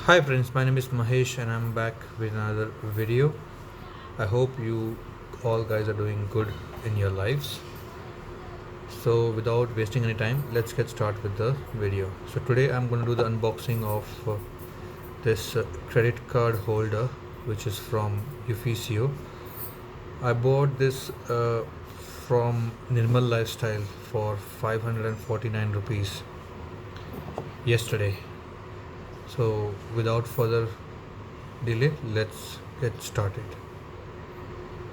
Hi friends, my name is Mahesh and I'm back with another video. I hope you all guys are doing good in your lives. So without wasting any time, let's get started with the video. So today I'm going to do the unboxing of this credit card holder which is from Ufficio. I bought this from Nirmal Lifestyle for 549 rupees yesterday. So without further delay, let's get started.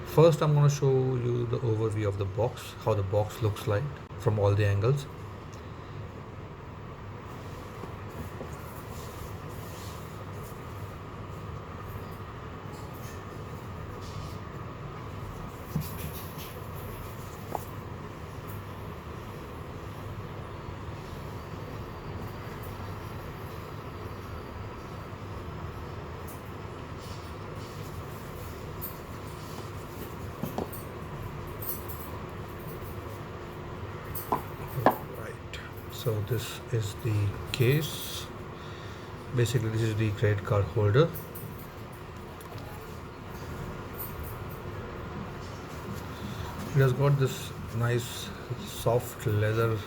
First, I'm going to show you the overview of the box, how the box looks like from all the angles. Right. So this is the case. Basically, this is the credit card holder. It has got this nice soft leather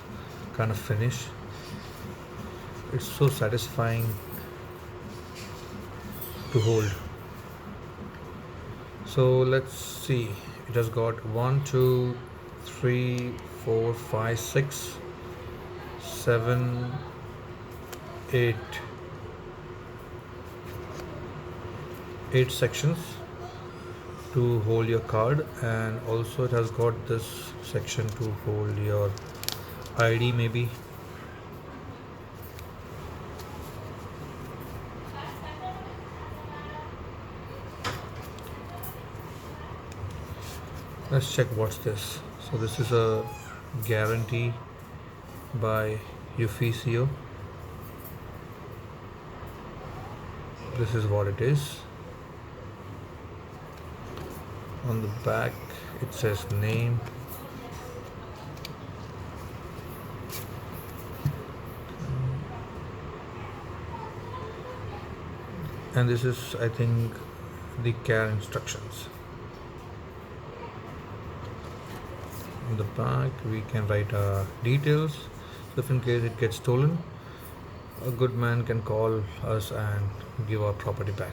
kind of finish. It's so satisfying to hold. So let's see. It has got 1, 2, 3, 4, 5, 6, 7, 8 sections to hold your card, and also it has got this section to hold your ID maybe. Let's check what's this. So this is a guarantee by Ufficio. This is what it is. On the back it says name, and this is, I think, the care instructions. On the back we can write details, so if in case it gets stolen, a good man can call us and give our property back.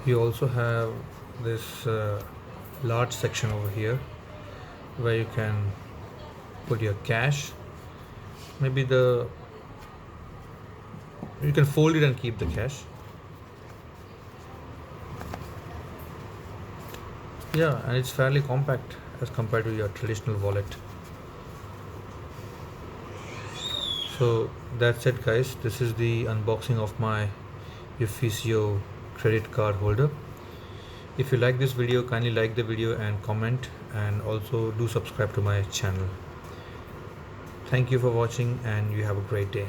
You also have this large section over here where you can put your cash. Maybe you can fold it and keep the cash. Yeah, and it's fairly compact as compared to your traditional wallet. So that's it guys, this is the unboxing of my Ufficio credit card holder. If you like this video, kindly like the video and comment, and also do subscribe to my channel. Thank you for watching and you have a great day.